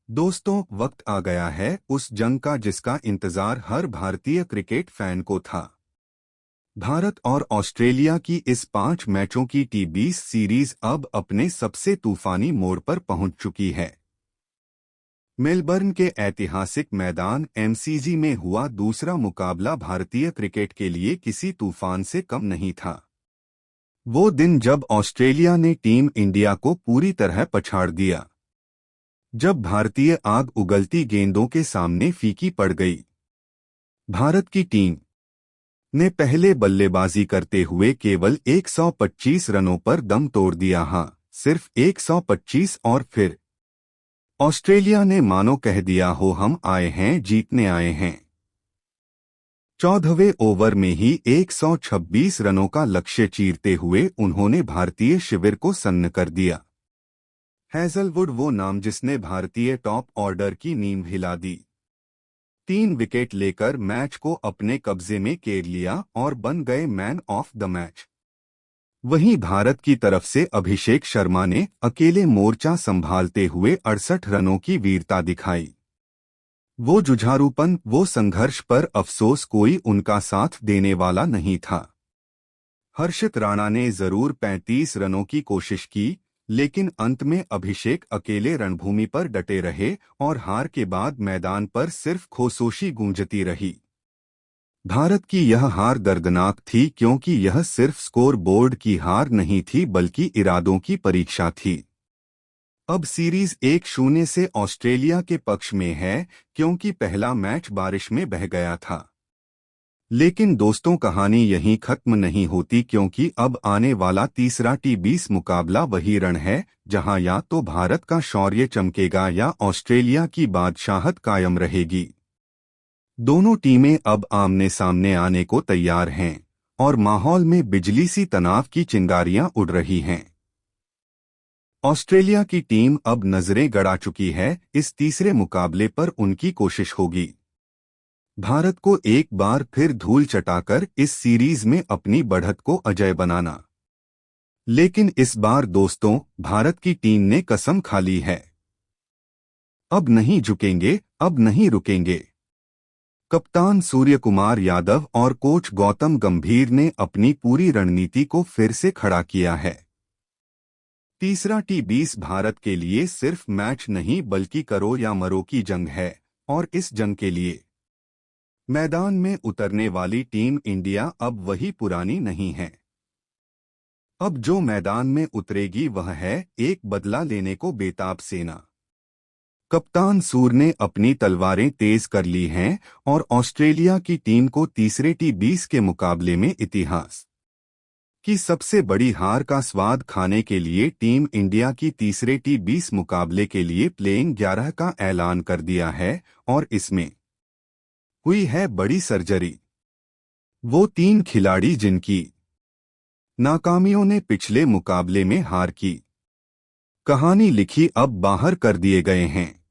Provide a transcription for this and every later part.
दोस्तों, वक्त आ गया है उस जंग का जिसका इंतजार हर भारतीय क्रिकेट फैन को था। भारत और ऑस्ट्रेलिया की इस 5 मैचों की T20 सीरीज अब अपने सबसे तूफानी मोड़ पर पहुंच चुकी है। मेलबर्न के ऐतिहासिक मैदान MCG में हुआ दूसरा मुकाबला भारतीय क्रिकेट के लिए किसी तूफान से कम नहीं था। वो दिन जब ऑस्ट्रेलिया ने टीम इंडिया को पूरी तरह पछाड़ दिया, जब भारतीय आग उगलती गेंदों के सामने फीकी पड़ गई। भारत की टीम ने पहले बल्लेबाजी करते हुए केवल 125 रनों पर दम तोड़ दिया। हाँ, सिर्फ 125। और फिर ऑस्ट्रेलिया ने मानो कह दिया हो, हम आए हैं, जीतने आए हैं। 14वें ओवर में ही 126 रनों का लक्ष्य चीरते हुए उन्होंने भारतीय शिविर को सन्न कर दिया। हैजलवुड वो नाम जिसने भारतीय टॉप ऑर्डर की नींव हिला दी। 3 विकेट लेकर मैच को अपने कब्जे में केर लिया और बन गए मैन ऑफ द मैच। वहीं भारत की तरफ से अभिषेक शर्मा ने अकेले मोर्चा संभालते हुए 68 रनों की वीरता दिखाई। वो जुझारूपन, वो संघर्ष, पर अफसोस कोई उनका साथ देने वाला नहीं था। हर्षित राणा ने जरूर 35 रनों की कोशिश की, लेकिन अंत में अभिषेक अकेले रणभूमि पर डटे रहे और हार के बाद मैदान पर सिर्फ खामोशी गूंजती रही। भारत की यह हार दर्दनाक थी क्योंकि यह सिर्फ स्कोर बोर्ड की हार नहीं थी बल्कि इरादों की परीक्षा थी। अब सीरीज 1-0 से ऑस्ट्रेलिया के पक्ष में है क्योंकि पहला मैच बारिश में बह गया था। लेकिन दोस्तों, कहानी यहीं खत्म नहीं होती क्योंकि अब आने वाला तीसरा T20 मुकाबला वही रण है जहां या तो भारत का शौर्य चमकेगा या ऑस्ट्रेलिया की बादशाहत कायम रहेगी। दोनों टीमें अब आमने सामने आने को तैयार हैं और माहौल में बिजली सी तनाव की चिंगारियां उड़ रही हैं। ऑस्ट्रेलिया की टीम अब नजरें गड़ा चुकी है, इस तीसरे मुकाबले पर उनकी कोशिश होगी भारत को एक बार फिर धूल चटाकर इस सीरीज में अपनी बढ़त को अजेय बनाना। लेकिन इस बार दोस्तों, भारत की टीम ने कसम खा ली है, अब नहीं झुकेंगे, अब नहीं रुकेंगे। कप्तान सूर्यकुमार यादव और कोच गौतम गंभीर ने अपनी पूरी रणनीति को फिर से खड़ा किया है। तीसरा T20 भारत के लिए सिर्फ मैच नहीं बल्कि करो या मरो की जंग है, और इस जंग के लिए मैदान में उतरने वाली टीम इंडिया अब वही पुरानी नहीं है। अब जो मैदान में उतरेगी वह है एक बदला लेने को बेताब सेना। कप्तान सूर ने अपनी तलवारें तेज कर ली हैं और ऑस्ट्रेलिया की टीम को तीसरे T20 के मुकाबले में इतिहास की सबसे बड़ी हार का स्वाद खाने के लिए टीम इंडिया की तीसरे T20 मुकाबले के लिए प्लेइंग 11 का ऐलान कर दिया है और इसमें हुई है बड़ी सर्जरी। वो 3 खिलाड़ी जिनकी नाकामियों ने पिछले मुकाबले में हार की कहानी लिखी अब बाहर कर दिए गए हैं।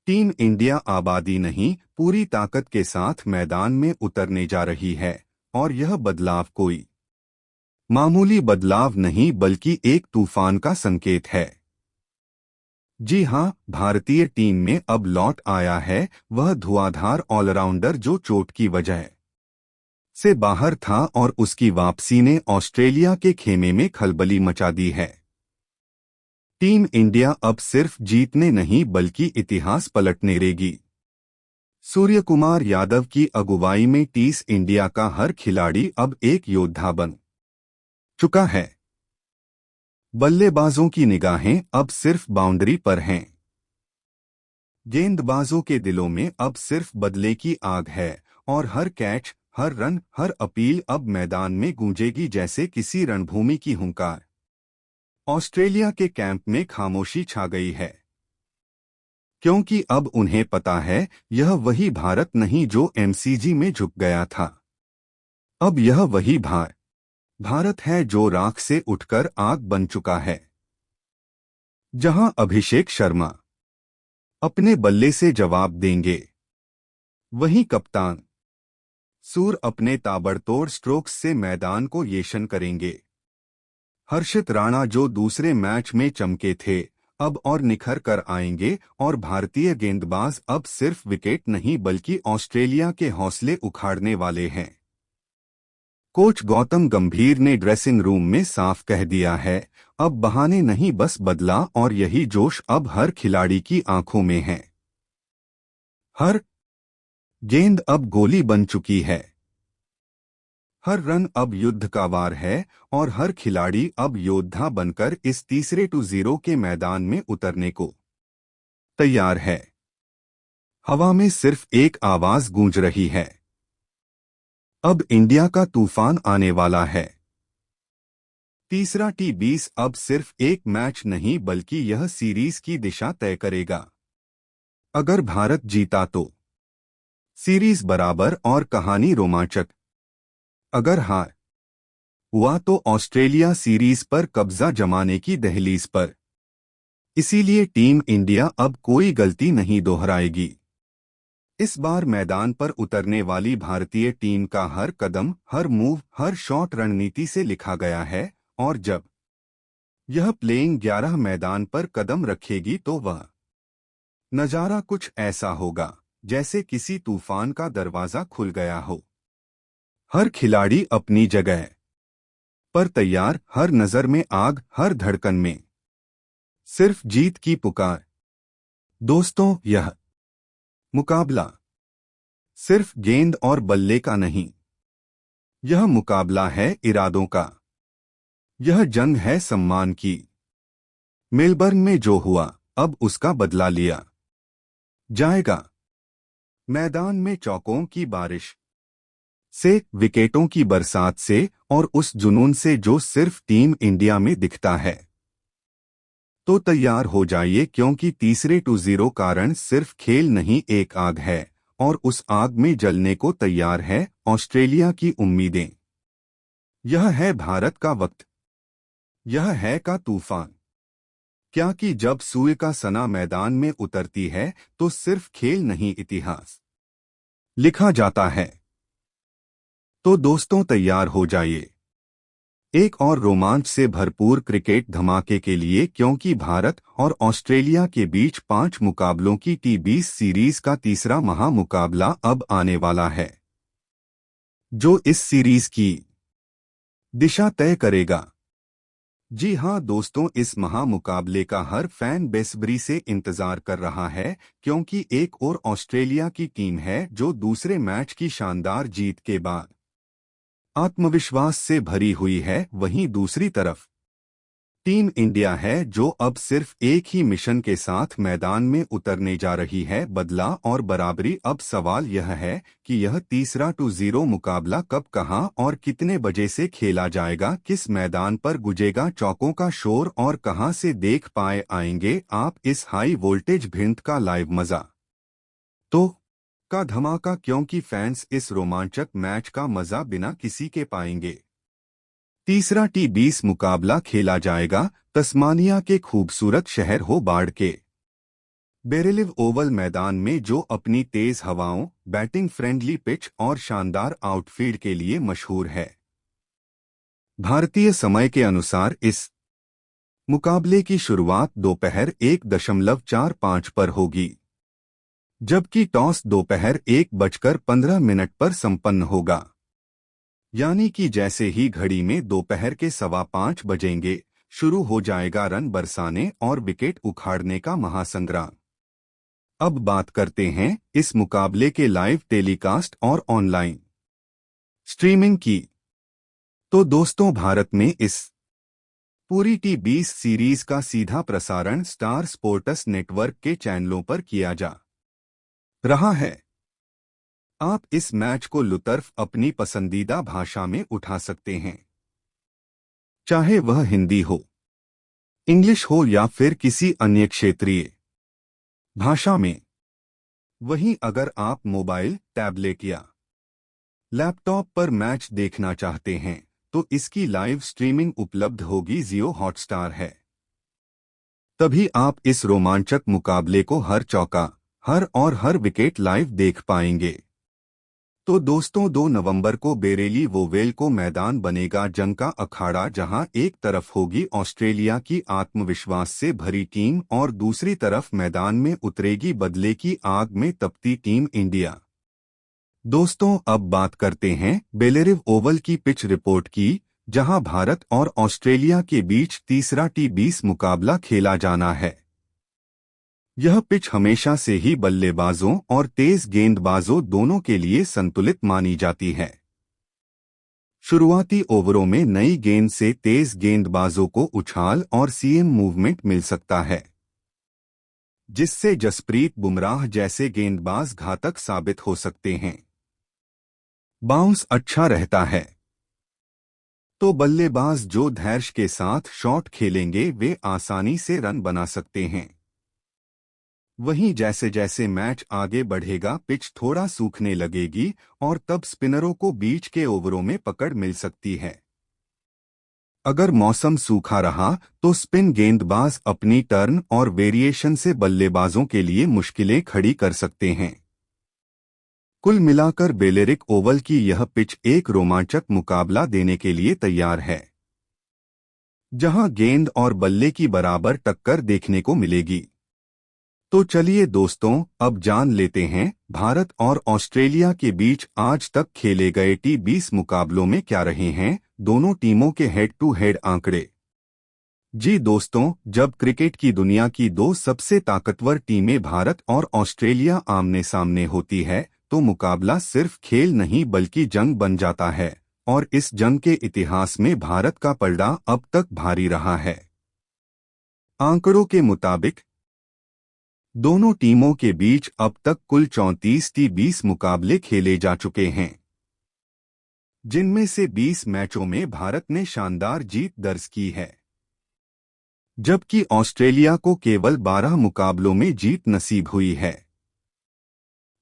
टीम इंडिया आबादी नहीं, पूरी ताकत के साथ मैदान में उतरने जा रही है और यह बदलाव कोई मामूली बदलाव नहीं बल्कि एक तूफान का संकेत है। जी हां, भारतीय टीम में अब लौट आया है वह धुआंधार ऑलराउंडर जो चोट की वजह से बाहर था और उसकी वापसी ने ऑस्ट्रेलिया के खेमे में खलबली मचा दी है। टीम इंडिया अब सिर्फ जीतने नहीं बल्कि इतिहास पलटने रहेगी। सूर्यकुमार यादव की अगुवाई में टीम इंडिया का हर खिलाड़ी अब एक योद्धा बन चुका है। बल्लेबाजों की निगाहें अब सिर्फ बाउंड्री पर हैं। गेंदबाजों के दिलों में अब सिर्फ बदले की आग है और हर कैच, हर रन, हर अपील अब मैदान में गूंजेगी जैसे किसी रणभूमि की हुंकार। ऑस्ट्रेलिया के कैंप में खामोशी छा गई है क्योंकि अब उन्हें पता है यह वही भारत नहीं जो MCG में झुक गया था। अब यह वही भारत है जो राख से उठकर आग बन चुका है, जहां अभिषेक शर्मा अपने बल्ले से जवाब देंगे, वहीं कप्तान सूर अपने ताबड़तोड़ स्ट्रोक्स से मैदान को येशन करेंगे। हर्षित राणा जो दूसरे मैच में चमके थे, अब और निखर कर आएंगे और भारतीय गेंदबाज अब सिर्फ विकेट नहीं बल्कि ऑस्ट्रेलिया के हौसले उखाड़ने वाले हैं। कोच गौतम गंभीर ने ड्रेसिंग रूम में साफ कह दिया है, अब बहाने नहीं बस बदला, और यही जोश अब हर खिलाड़ी की आंखों में है। हर गेंद अब गोली बन चुकी है, हर रन अब युद्ध का वार है और हर खिलाड़ी अब योद्धा बनकर इस तीसरे 2-0 के मैदान में उतरने को तैयार है। हवा में सिर्फ एक आवाज गूंज रही है, अब इंडिया का तूफान आने वाला है। तीसरा T20 अब सिर्फ एक मैच नहीं बल्कि यह सीरीज की दिशा तय करेगा। अगर भारत जीता तो सीरीज बराबर और कहानी रोमांचक, अगर हार हुआ तो ऑस्ट्रेलिया सीरीज पर कब्जा जमाने की दहलीज पर। इसीलिए टीम इंडिया अब कोई गलती नहीं दोहराएगी। इस बार मैदान पर उतरने वाली भारतीय टीम का हर कदम, हर मूव, हर शॉट रणनीति से लिखा गया है, और जब यह प्लेइंग 11 मैदान पर कदम रखेगी तो वह नजारा कुछ ऐसा होगा जैसे किसी तूफान का दरवाजा खुल गया हो। हर खिलाड़ी अपनी जगह पर तैयार, हर नजर में आग, हर धड़कन में सिर्फ जीत की पुकार। दोस्तों, यह मुकाबला सिर्फ गेंद और बल्ले का नहीं, यह मुकाबला है इरादों का। यह जंग है सम्मान की। मेलबर्न में जो हुआ अब उसका बदला लिया जाएगा। मैदान में चौकों की बारिश से, विकेटों की बरसात से और उस जुनून से जो सिर्फ टीम इंडिया में दिखता है। तो तैयार हो जाइए, क्योंकि तीसरे 2-0 कारण सिर्फ खेल नहीं, एक आग है और उस आग में जलने को तैयार है ऑस्ट्रेलिया की उम्मीदें। यह है भारत का वक्त, यह है का तूफान। क्या कि जब सूर्य का सना मैदान में उतरती है तो सिर्फ खेल नहीं, इतिहास लिखा जाता है। तो दोस्तों, तैयार हो जाइए एक और रोमांच से भरपूर क्रिकेट धमाके के लिए, क्योंकि भारत और ऑस्ट्रेलिया के बीच 5 मुकाबलों की T20 सीरीज का तीसरा महामुकाबला अब आने वाला है, जो इस सीरीज की दिशा तय करेगा। जी हां दोस्तों, इस महामुकाबले का हर फैन बेसब्री से इंतजार कर रहा है, क्योंकि एक और ऑस्ट्रेलिया की टीम है जो दूसरे मैच की शानदार जीत के बाद आत्मविश्वास से भरी हुई है, वहीं दूसरी तरफ टीम इंडिया है जो अब सिर्फ एक ही मिशन के साथ मैदान में उतरने जा रही है, बदला और बराबरी। अब सवाल यह है कि यह तीसरा 2-0 मुकाबला कब, कहां और कितने बजे से खेला जाएगा, किस मैदान पर गुजेगा चौकों का शोर और कहां से देख पाए आएंगे आप इस हाई वोल्टेज भिंत का लाइव मजा तो का धमाका, क्योंकि फैंस इस रोमांचक मैच का मजा बिना किसी के पाएंगे। तीसरा T20 मुकाबला खेला जाएगा तस्मानिया के खूबसूरत शहर होबार्ट के बेरेलिव ओवल मैदान में, जो अपनी तेज हवाओं, बैटिंग फ्रेंडली पिच और शानदार आउटफील्ड के लिए मशहूर है। भारतीय समय के अनुसार इस मुकाबले की शुरुआत दोपहर 1:45 पर होगी, जबकि टॉस दोपहर 1:15 पर संपन्न होगा। यानी कि जैसे ही घड़ी में दोपहर के 5:15 बजेंगे, शुरू हो जाएगा रन बरसाने और विकेट उखाड़ने का महासंग्राम। अब बात करते हैं इस मुकाबले के लाइव टेलीकास्ट और ऑनलाइन स्ट्रीमिंग की। तो दोस्तों, भारत में इस पूरी T20 सीरीज का सीधा प्रसारण स्टार स्पोर्ट्स नेटवर्क के चैनलों पर किया जा रहा है। आप इस मैच को लुत्फ अपनी पसंदीदा भाषा में उठा सकते हैं, चाहे वह हिंदी हो, इंग्लिश हो या फिर किसी अन्य क्षेत्रीय भाषा में। वहीं अगर आप मोबाइल, टैबलेट या लैपटॉप पर मैच देखना चाहते हैं तो इसकी लाइव स्ट्रीमिंग उपलब्ध होगी जियो हॉटस्टार है। तभी आप इस रोमांचक मुकाबले को हर चौका, हर विकेट लाइव देख पाएंगे। तो दोस्तों 2 नवंबर को बेरेली वोवेल को मैदान बनेगा जंग का अखाड़ा, जहां एक तरफ होगी ऑस्ट्रेलिया की आत्मविश्वास से भरी टीम और दूसरी तरफ मैदान में उतरेगी बदले की आग में तपती टीम इंडिया। दोस्तों अब बात करते हैं बेलेरिव ओवल की पिच रिपोर्ट की, जहां भारत और ऑस्ट्रेलिया के बीच तीसरा T20 मुकाबला खेला जाना है। यह पिच हमेशा से ही बल्लेबाजों और तेज गेंदबाजों दोनों के लिए संतुलित मानी जाती है। शुरुआती ओवरों में नई गेंद से तेज गेंदबाजों को उछाल और सीएम मूवमेंट मिल सकता है, जिससे जसप्रीत बुमराह जैसे गेंदबाज घातक साबित हो सकते हैं। बाउंस अच्छा रहता है तो बल्लेबाज जो धैर्य के साथ शॉट खेलेंगे वे आसानी से रन बना सकते हैं। वहीं जैसे जैसे मैच आगे बढ़ेगा पिच थोड़ा सूखने लगेगी और तब स्पिनरों को बीच के ओवरों में पकड़ मिल सकती है। अगर मौसम सूखा रहा तो स्पिन गेंदबाज अपनी टर्न और वेरिएशन से बल्लेबाजों के लिए मुश्किलें खड़ी कर सकते हैं। कुल मिलाकर बेलेरिक ओवल की यह पिच एक रोमांचक मुकाबला देने के लिए तैयार है, जहां गेंद और बल्ले की बराबर टक्कर देखने को मिलेगी। तो चलिए दोस्तों अब जान लेते हैं भारत और ऑस्ट्रेलिया के बीच आज तक खेले गए T20 मुकाबलों में क्या रहे हैं दोनों टीमों के हेड टू हेड आंकड़े। जी दोस्तों, जब क्रिकेट की दुनिया की दो सबसे ताकतवर टीमें भारत और ऑस्ट्रेलिया आमने सामने होती है तो मुकाबला सिर्फ खेल नहीं बल्कि जंग बन जाता है, और इस जंग के इतिहास में भारत का पलड़ा अब तक भारी रहा है। आंकड़ों के मुताबिक दोनों टीमों के बीच अब तक कुल 34 T20 मुकाबले खेले जा चुके हैं, जिनमें से 20 मैचों में भारत ने शानदार जीत दर्ज की है, जबकि ऑस्ट्रेलिया को केवल 12 मुकाबलों में जीत नसीब हुई है।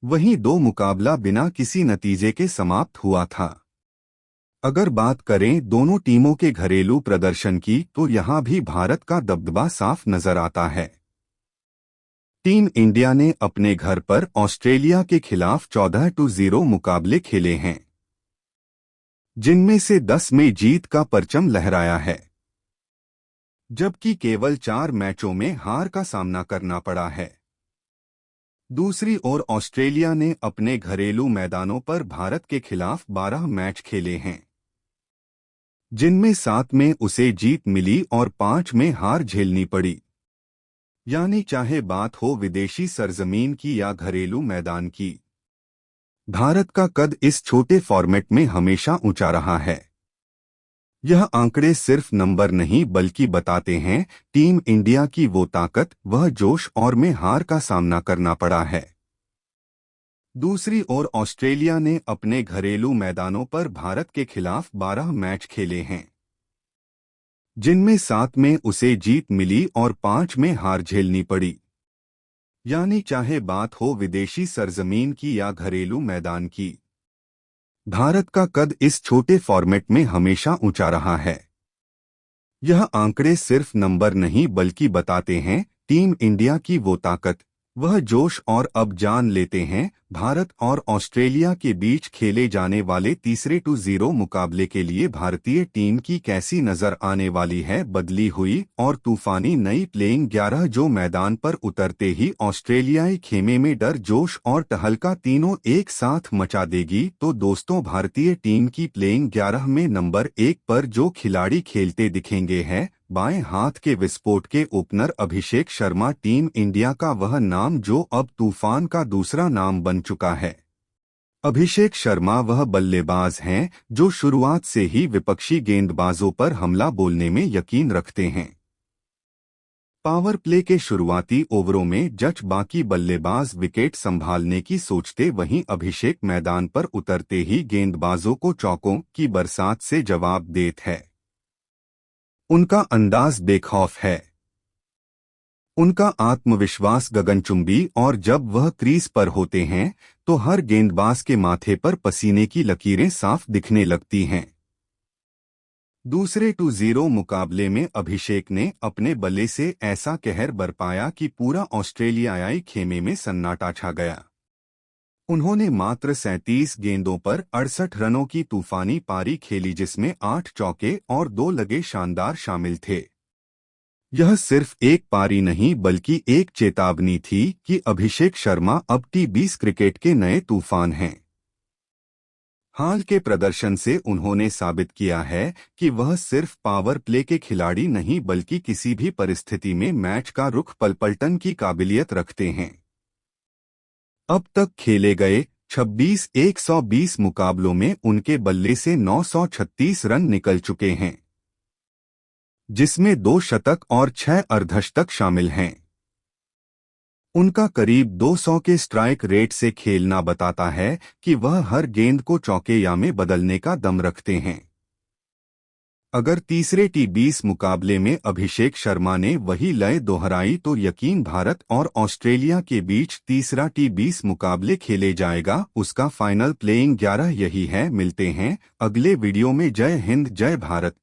वहीं 2 मुकाबला बिना किसी नतीजे के समाप्त हुआ था। अगर बात करें दोनों टीमों के घरेलू प्रदर्शन की तो यहां भी भारत का दबदबा साफ नजर आता है। टीम इंडिया ने अपने घर पर ऑस्ट्रेलिया के खिलाफ 14-0 मुकाबले खेले हैं, जिनमें से 10 में जीत का परचम लहराया है, जबकि केवल 4 मैचों में हार का सामना करना पड़ा है। दूसरी ओर ऑस्ट्रेलिया ने अपने घरेलू मैदानों पर भारत के खिलाफ 12 मैच खेले हैं, जिनमें 7 में उसे जीत मिली और 5 में हार झेलनी पड़ी। यानी चाहे बात हो विदेशी सरजमीन की या घरेलू मैदान की, भारत का कद इस छोटे फॉर्मेट में हमेशा ऊंचा रहा है। यह आंकड़े सिर्फ नंबर नहीं बल्कि बताते हैं टीम इंडिया की वो ताकत, वह जोश और में हार का सामना करना पड़ा है। दूसरी ओर ऑस्ट्रेलिया ने अपने घरेलू मैदानों पर भारत के खिलाफ 12 मैच खेले हैं, जिनमें 7 में उसे जीत मिली और 5 में हार झेलनी पड़ी। यानी चाहे बात हो विदेशी सरजमीन की या घरेलू मैदान की, भारत का कद इस छोटे फॉर्मेट में हमेशा ऊंचा रहा है। यह आंकड़े सिर्फ नंबर नहीं बल्कि बताते हैं टीम इंडिया की वो ताकत, वह जोश। और अब जान लेते हैं भारत और ऑस्ट्रेलिया के बीच खेले जाने वाले तीसरे 2-0 मुकाबले के लिए भारतीय टीम की कैसी नजर आने वाली है बदली हुई और तूफानी नई प्लेइंग 11 जो मैदान पर उतरते ही ऑस्ट्रेलियाई खेमे में डर, जोश और टहलका तीनों एक साथ मचा देगी। तो दोस्तों भारतीय टीम की प्लेइंग 11 में नंबर 1 पर जो खिलाड़ी खेलते दिखेंगे हैं बाएं हाथ के विस्फोट के opener Abhishek Sharma, team India का वह नाम जो अब तूफान का दूसरा नाम बन चुका है। अभिषेक शर्मा वह बल्लेबाज हैं जो शुरुआत से ही विपक्षी गेंदबाजों पर हमला बोलने में यकीन रखते हैं। पावर प्ले के शुरुआती ओवरों में जच बाकी बल्लेबाज विकेट संभालने की सोचते, वहीं अभिषेक मैदान पर उतरते ही गेंदबाजों को चौकों की बरसात से जवाब देते हैं। उनका अंदाज बेखौफ है, उनका आत्मविश्वास गगनचुंबी, और जब वह क्रीज पर होते हैं तो हर गेंदबाज के माथे पर पसीने की लकीरें साफ दिखने लगती हैं। दूसरे 2-0 मुकाबले में अभिषेक ने अपने बल्ले से ऐसा कहर बरपाया कि पूरा ऑस्ट्रेलियाई खेमे में सन्नाटा छा गया। उन्होंने मात्र 37 गेंदों पर 68 रनों की तूफानी पारी खेली, जिसमें 8 चौके और 2 लगे शानदार शामिल थे। यह सिर्फ एक पारी नहीं बल्कि एक चेतावनी थी कि अभिषेक शर्मा अब टी20 क्रिकेट के नए तूफान हैं। हाल के प्रदर्शन से उन्होंने साबित किया है कि वह सिर्फ पावर प्ले के खिलाड़ी नहीं बल्कि किसी भी परिस्थिति में मैच का रुख पलटने की काबिलियत रखते हैं। अब तक खेले गए 26 120 मुकाबलों में उनके बल्ले से 936 रन निकल चुके हैं, जिसमें 2 शतक और 6 अर्धशतक शामिल हैं। उनका करीब 200 के स्ट्राइक रेट से खेलना बताता है कि वह हर गेंद को चौके या में बदलने का दम रखते हैं। अगर तीसरे टी20 मुकाबले में अभिषेक शर्मा ने वही लय दोहराई तो यकीन भारत और ऑस्ट्रेलिया के बीच तीसरा टी20 मुकाबले खेले जाएगा। उसका फाइनल प्लेइंग 11 यही है। मिलते हैं अगले वीडियो में। जय हिंद, जय भारत।